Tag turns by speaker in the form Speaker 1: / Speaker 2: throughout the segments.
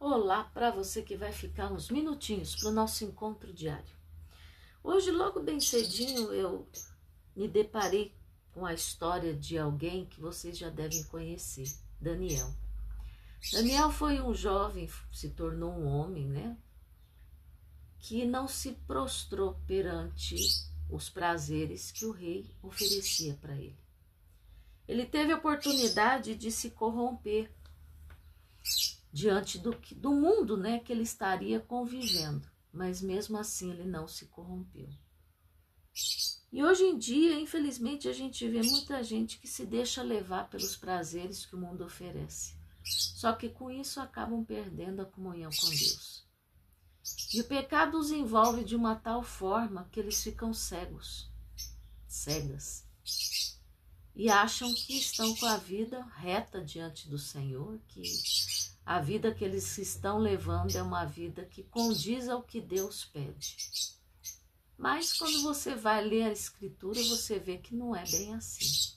Speaker 1: Olá para você que vai ficar uns minutinhos para o nosso encontro diário. Hoje, logo bem cedinho, eu me deparei com a história de alguém que vocês já devem conhecer, Daniel. Daniel foi um jovem, se tornou um homem, né? Que não se prostrou perante os prazeres que o rei oferecia para ele. Ele teve a oportunidade de se corromper diante do mundo, né, que ele estaria convivendo, mas mesmo assim ele não se corrompeu. E hoje em dia, infelizmente, a gente vê muita gente que se deixa levar pelos prazeres que o mundo oferece. Só que com isso acabam perdendo a comunhão com Deus. E o pecado os envolve de uma tal forma que eles ficam cegas, e acham que estão com a vida reta diante do Senhor, que a vida que eles estão levando é uma vida que condiz ao que Deus pede. Mas quando você vai ler a Escritura, você vê que não é bem assim.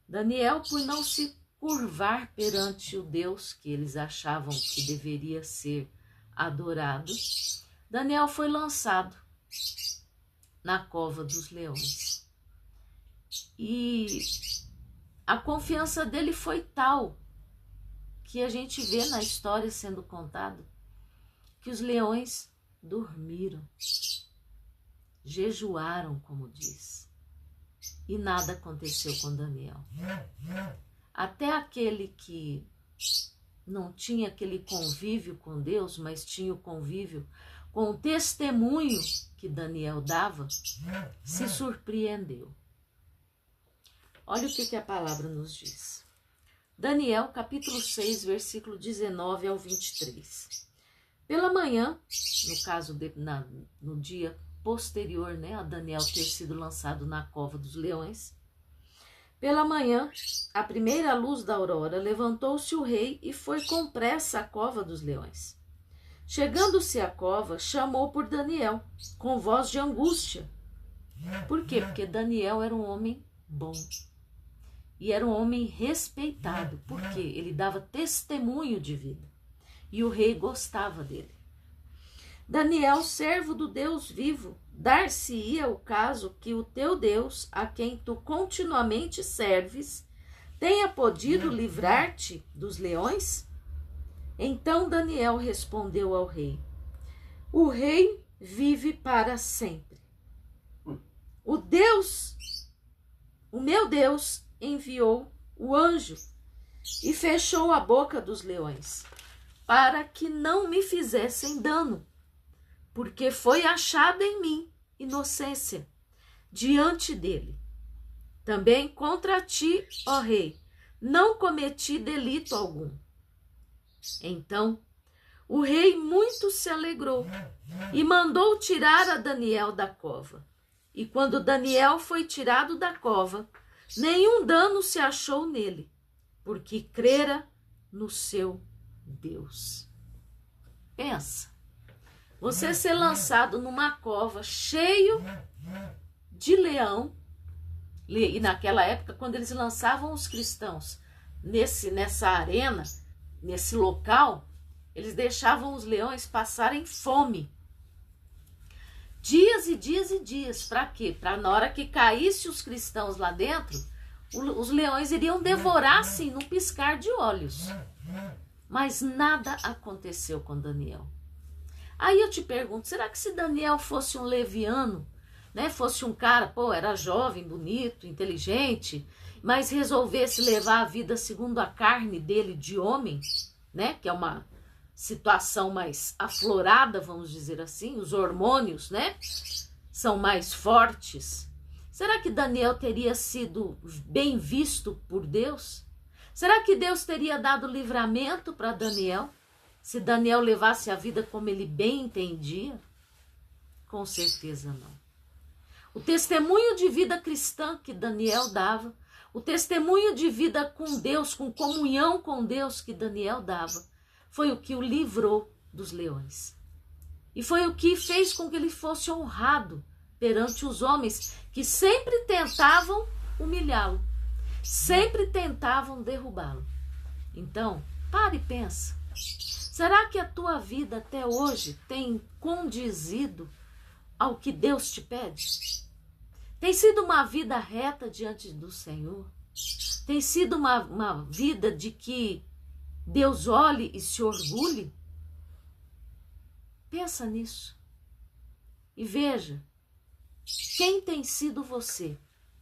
Speaker 1: Daniel, por não se curvar perante o Deus que eles achavam que deveria ser adorado, Daniel foi lançado na cova dos leões. E a confiança dele foi tal que a gente vê na história sendo contado que os leões dormiram, jejuaram, como diz, e nada aconteceu com Daniel. Até aquele que não tinha aquele convívio com Deus, mas tinha o convívio com o testemunho que Daniel dava, se surpreendeu. Olha o que a palavra nos diz. Daniel, capítulo 6, versículo 19 ao 23. Pela manhã, no caso, no dia posterior, né, a Daniel ter sido lançado na cova dos leões, pela manhã, à primeira luz da aurora, levantou-se o rei e foi com pressa à cova dos leões. Chegando-se à cova, chamou por Daniel, com voz de angústia. Por quê? Porque Daniel era um homem bom. E era um homem respeitado, porque ele dava testemunho de vida. E o rei gostava dele. Daniel, servo do Deus vivo, dar-se-ia o caso que o teu Deus, a quem tu continuamente serves, tenha podido livrar-te dos leões? Então Daniel respondeu ao rei: o rei vive para sempre. O meu Deus enviou o anjo e fechou a boca dos leões, para que não me fizessem dano, porque foi achada em mim inocência diante dele. Também contra ti, ó rei, não cometi delito algum. Então o rei muito se alegrou e mandou tirar a Daniel da cova. E quando Daniel foi tirado da cova, nenhum dano se achou nele, porque crera no seu Deus. Pensa, você ser lançado numa cova cheio de leão, e naquela época, quando eles lançavam os cristãos nessa arena, nesse local, eles deixavam os leões passarem fome. Dias e dias e dias. Para quê? Para na hora que caísse os cristãos lá dentro, os leões iriam devorar assim, num piscar de olhos. Mas nada aconteceu com Daniel. Aí eu te pergunto, será que se Daniel fosse um leviano, né, fosse um cara, era jovem, bonito, inteligente, mas resolvesse levar a vida segundo a carne dele de homem, né, que é uma situação mais aflorada, vamos dizer assim, os hormônios, né, são mais fortes. Será que Daniel teria sido bem visto por Deus? Será que Deus teria dado livramento para Daniel, se Daniel levasse a vida como ele bem entendia? Com certeza não. O testemunho de vida cristã que Daniel dava, o testemunho de vida com Deus, com comunhão com Deus que Daniel dava, foi o que o livrou dos leões. E foi o que fez com que ele fosse honrado perante os homens que sempre tentavam humilhá-lo, sempre tentavam derrubá-lo. Então, pare e pensa. Será que a tua vida até hoje tem condizido ao que Deus te pede? Tem sido uma vida reta diante do Senhor? Tem sido uma vida de que Deus olhe e se orgulhe? Pensa nisso e veja quem tem sido você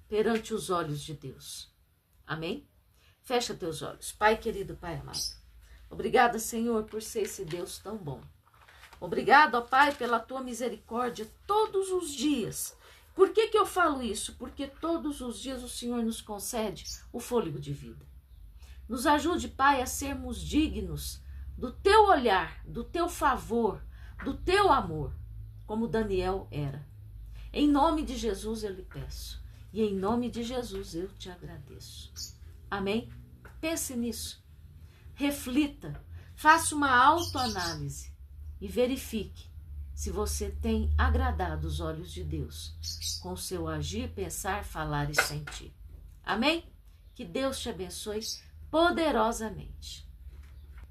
Speaker 1: perante os olhos de Deus. Amém? Fecha teus olhos. Pai querido, Pai amado. Obrigada, Senhor, por ser esse Deus tão bom. Obrigado, ó Pai, pela tua misericórdia todos os dias. Por que eu falo isso? Porque todos os dias o Senhor nos concede o fôlego de vida. Nos ajude, Pai, a sermos dignos do teu olhar, do teu favor, do teu amor, como Daniel era. Em nome de Jesus eu lhe peço. E em nome de Jesus eu te agradeço. Amém? Pense nisso. Reflita. Faça uma autoanálise. E verifique se você tem agradado os olhos de Deus com o seu agir, pensar, falar e sentir. Amém? Que Deus te abençoe poderosamente.